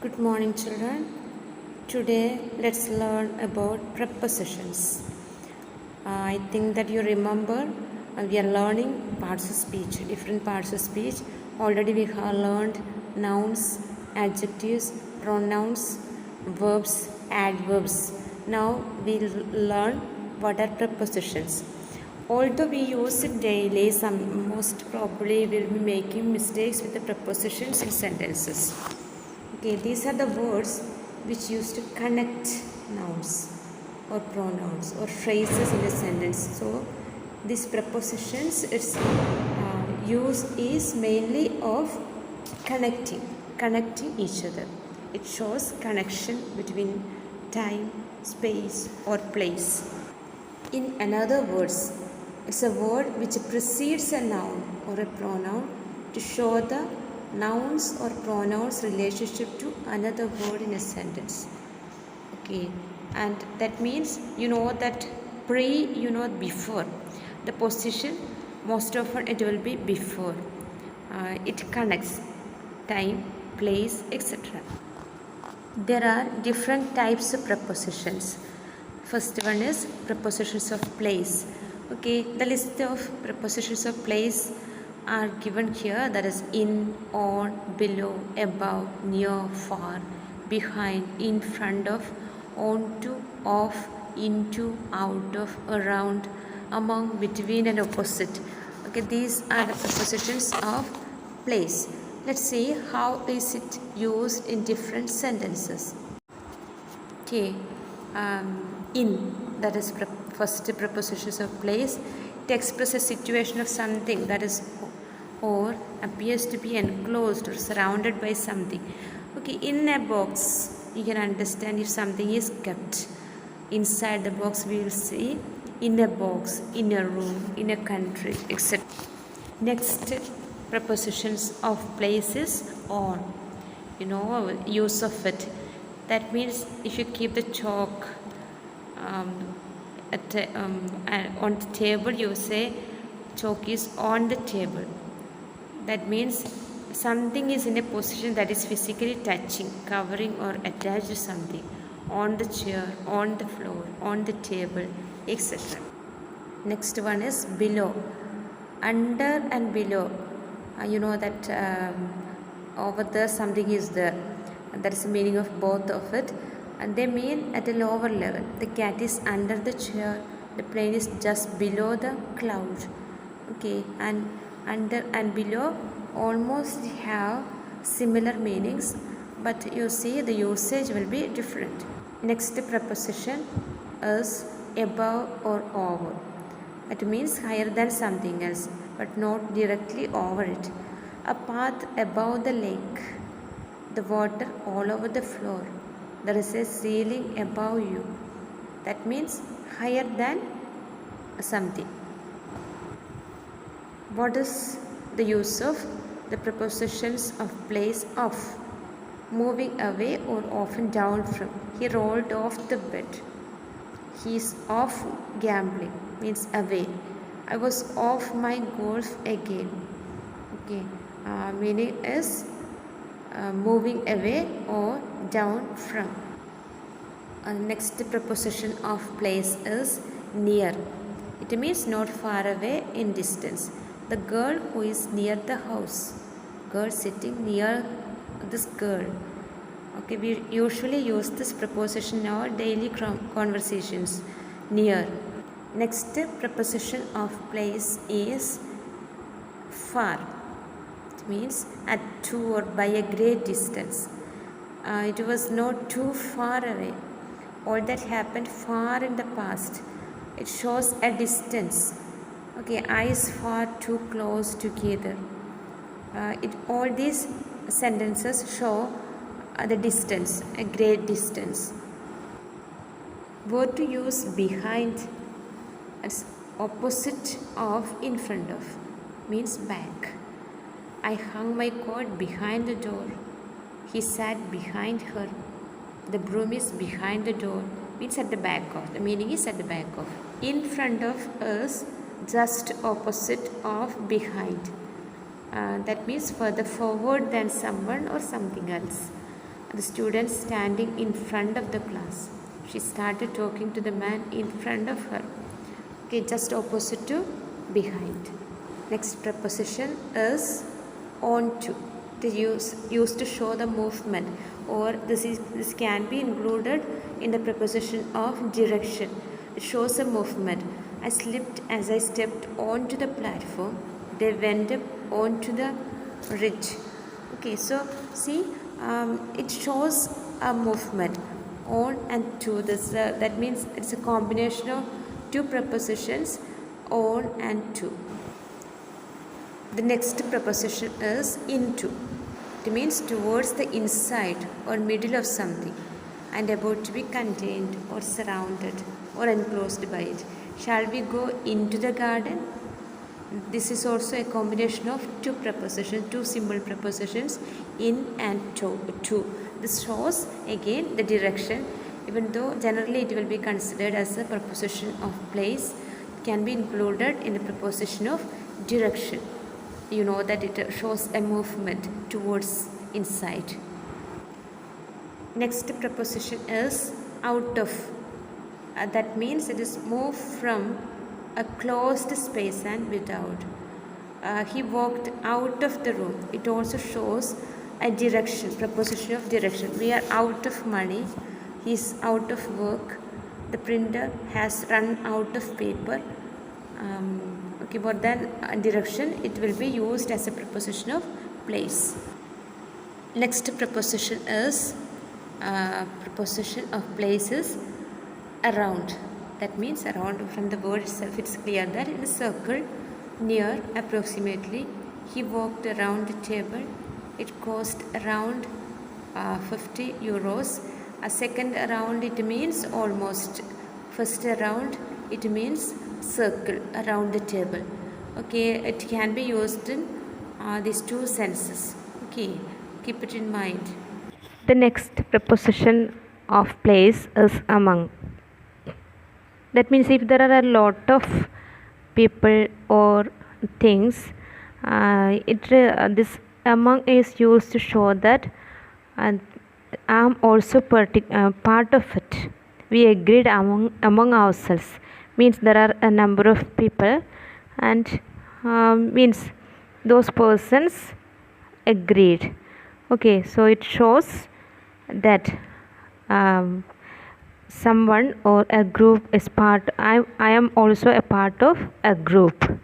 Good morning, children. Today let's learn about prepositions. I think that you remember we are learning parts of speech, different parts of speech. Already we have learned nouns, adjectives, pronouns, verbs, adverbs. Now we'll learn what are prepositions. Although we use it daily, some most probably will be making mistakes with the prepositions in sentences. Okay, these are the words which used to connect nouns or pronouns or phrases in a sentence. So, these prepositions, its use is mainly of connecting each other. It shows connection between time, space, or place. In another words, it's a word which precedes a noun or a pronoun to show the nouns or pronouns relationship to another word in a sentence. Okay, and that means you know that before. The position most often it will be before. It connects time, place, etc. There are different types of prepositions. First one is prepositions of place. Okay, the list of prepositions of place are given here, that is in, on, below, above, near, far, behind, in front of, onto, off, into, out of, around, among, between and opposite. Okay, these are the prepositions of place. Let's see how is it used in different sentences. Okay, in, that is first prepositions of place. It expresses a situation of something that is or appears to be enclosed or surrounded by something. Okay, in a box you can understand if something is kept. Inside the box we will see in a box, in a room, in a country, etc. Next prepositions of place is on. Use of it. That means if you keep the chalk on the table, you say chalk is on the table. That means something is in a position that is physically touching, covering or attached to something, on the chair, on the floor, on the table, etc. Next one is below. Under and below. You know that over there something is there. That is the meaning of both of it. And they mean at a lower level. The cat is under the chair. The plane is just below the cloud. Okay, and under and below almost have similar meanings, but you see the usage will be different. Next preposition is above or over. It means higher than something else, but not directly over it. A path above the lake, the water all over the floor. There is a ceiling above you. That means higher than something. What is the use of the prepositions of place off? Moving away or often down from. He rolled off the bed. He is off gambling, means away. I was off my golf again. Okay, meaning is moving away or down from. Next preposition of place is near. It means not far away in distance. The girl who is near the house. Girl sitting near this girl. Okay, we usually use this preposition in our daily conversations. Near. Next preposition of place is far. It means at to or by a great distance. It was not too far away. All that happened far in the past. It shows a distance. Okay, eyes far too close together. All these sentences show the distance, a great distance. Word to use behind as opposite of in front of means back. I hung my coat behind the door. He sat behind her. The broom is behind the door means at the back of. The meaning is at the back of. In front of is just opposite of behind. That means further forward than someone or something else. The student standing in front of the class. She started talking to the man in front of her. Okay, just opposite to behind. Next preposition is onto. It is used to show the movement, or this can be included in the preposition of direction. It shows a movement. I slipped as I stepped onto the platform. They went up onto the ridge. Okay, so see, it shows a movement on and to. This that means it's a combination of two prepositions, on and to. The next preposition is into. It means towards the inside or middle of something and about to be contained or surrounded or enclosed by it. Shall we go into the garden? This is also a combination of two prepositions, two simple prepositions, in and to. This shows again the direction, even though generally it will be considered as a preposition of place. It can be included in the preposition of direction. You know that it shows a movement towards inside. Next preposition is out of. That means it is moved from a closed space and without. He walked out of the room. It also shows a direction, preposition of direction. We are out of money. He is out of work. The printer has run out of paper. Okay, but then direction, it will be used as a preposition of place. Next preposition is preposition of place is around. That means around, from the word itself it's clear that in a circle, near, approximately. He walked around the table. It cost around 50 euros. A second around, it means almost. First around, it means circle around the table. Okay, it can be used in these two senses. Okay, keep it in mind. The next preposition of place is among. That means if there are a lot of people or things, this among is used to show that I am also part of it. We agreed among ourselves. Means there are a number of people, and means those persons agreed. Okay, so it shows that someone or a group is part. I am also a part of a group.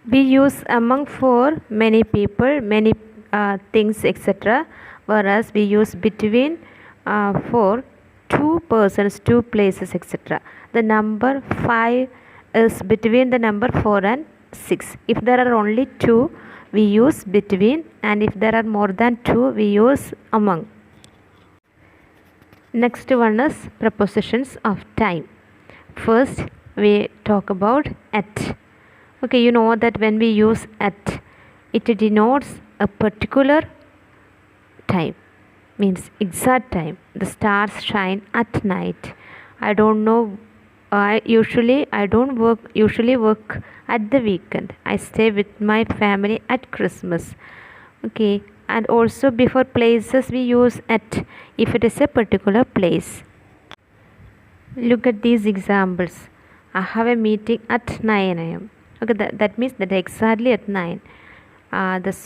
We use among for many people, many things, etc. Whereas we use between for two persons, two places, etc. The number 5 is between the number 4 and 6. If there are only 2, we use between, and if there are more than 2, we use among. Next one is prepositions of time. First, we talk about at. Okay, you know that when we use at, it denotes a particular time, means exact time. The stars shine at night. I don't know. I don't usually work at the weekend. I stay with my family at Christmas. Okay, and also before places we use at if it is a particular place. Look at these examples. I have a meeting at 9 a.m. Okay, that means that exactly at 9. The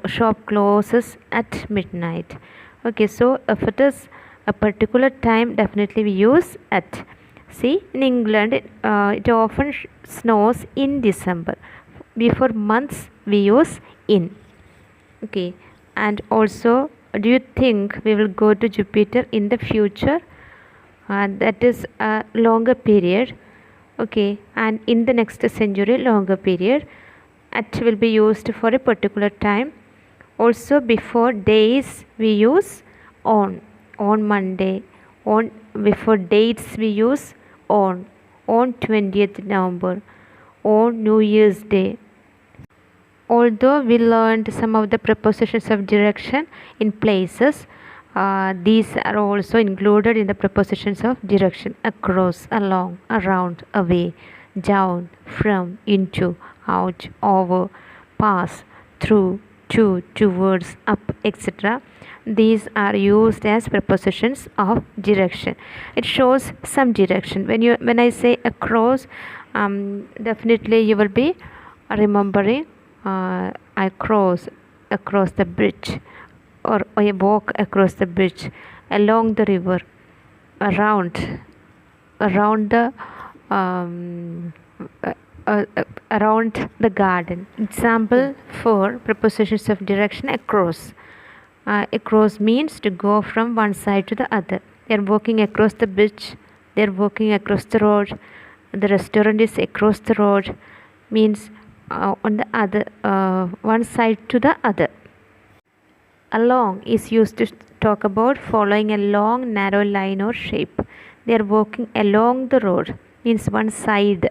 shop closes at midnight. Okay, so if it is a particular time, definitely we use at. See, in England, it often snows in December. Before months, we use in. Okay, and also, do you think we will go to Jupiter in the future? That is a longer period. Okay, and in the next century, longer period. At will be used for a particular time. Also, before days, we use on Monday. Before dates, we use on 20th November, on New Year's Day. Although we learned some of the prepositions of direction in places, these are also included in the prepositions of direction: across, along, around, away. down, from, into, out, over, pass, through, to, towards, up, etc. These are used as prepositions of direction. It shows some direction. When I say across, definitely you will be remembering I cross across the bridge, or I walk across the bridge, along the river, around the um, uh, around the garden. Example for prepositions of direction: across. Across means to go from one side to the other. They are walking across the bridge. They are walking across the road. The restaurant is across the road. Means on the other one side to the other. Along is used to talk about following a long narrow line or shape. They are walking along the road means one side.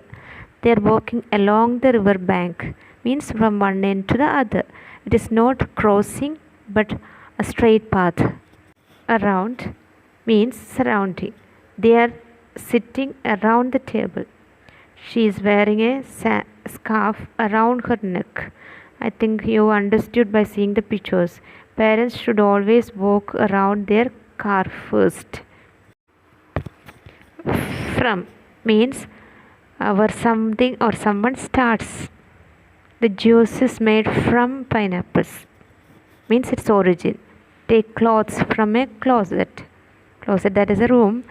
They are walking along the river bank means from one end to the other. It is not crossing but a straight path. Around means surrounding. They are sitting around the table. She is wearing a scarf around her neck. I think you understood by seeing the pictures. Parents should always walk around their car first. From means where something or someone starts. The juice is made from pineapples. Means its origin. Take clothes from a closet. Closet, that is a room.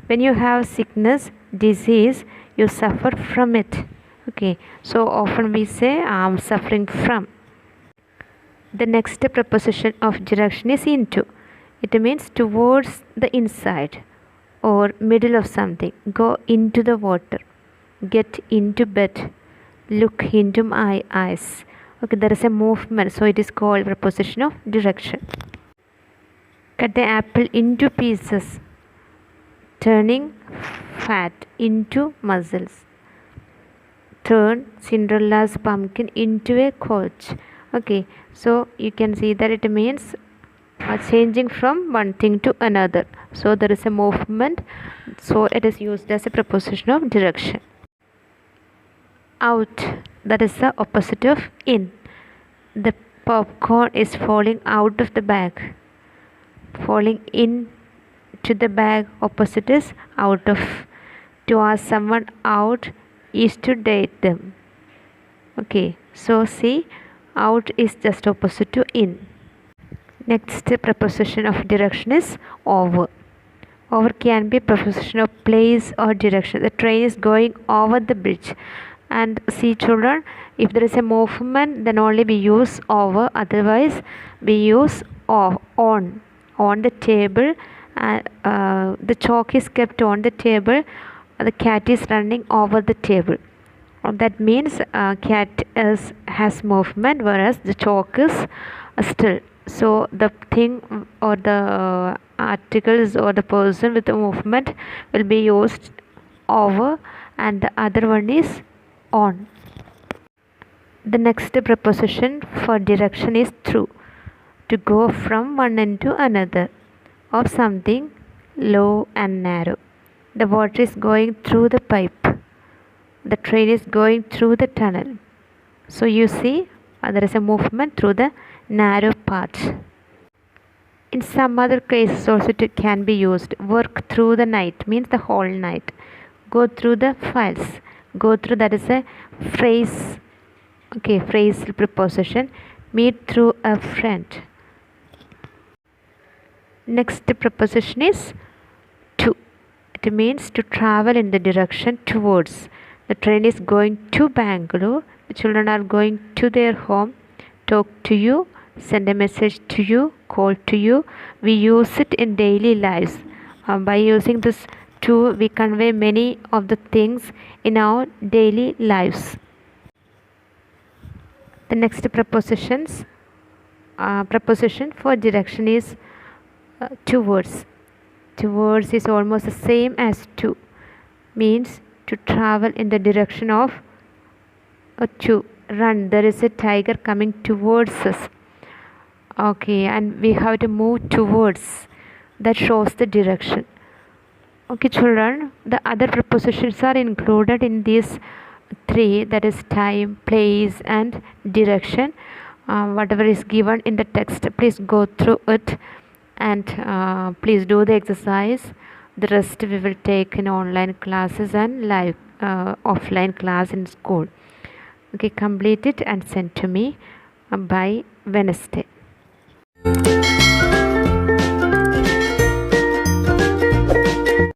When you have sickness, disease, you suffer from it. Okay, so often we say I am suffering from. The next preposition of direction is into. It means towards the inside or middle of something. Go into the water. Get into bed. Look into my eyes. Okay, there is a movement, so it is called preposition of direction. Cut the apple into pieces. Turning fat into muscles. Turn Cinderella's pumpkin into a coach. Okay, so you can see that it means changing from one thing to another. So there is a movement, so it is used as a preposition of direction. Out, that is the opposite of in. The popcorn is falling out of the bag. Falling in to the bag, opposite is out of. To ask someone out is to date them. Okay, so see, out is just opposite to in. Next preposition of direction is over. Over can be preposition of place or direction. The train is going over the bridge. And see children, if there is a movement, then only we use over, otherwise we use on the table. The chalk is kept on the table. The cat is running over the table. That means cat has movement, whereas the chalk is still. So the thing or the articles or the person with the movement will be used over, and the other one is on. The next preposition for direction is through. To go from one end to another of something low and narrow. The water is going through the pipe. The train is going through the tunnel. So you see there is a movement through the narrow part. In some other cases also it can be used. Work through the night means the whole night. Go through the files. Go through, that is a phrase. Okay, phrasal preposition. Meet through a friend. Next preposition is to. It means to travel in the direction towards. The train is going to Bangalore. The children are going to their home. Talk to you, send a message to you, call to you. We use it in daily lives. By using this to, we convey many of the things in our daily lives. The next preposition for direction is towards. Towards is almost the same as to. Means to travel in the direction of to run. There is a tiger coming towards us. Okay, and we have to move towards. That shows the direction. Okay children, the other prepositions are included in this 3, that is time, place and direction. Whatever is given in the text, please go through it and please do the exercise. The rest we will take in online classes and live offline class in school. Okay, complete it and send to me by Wednesday.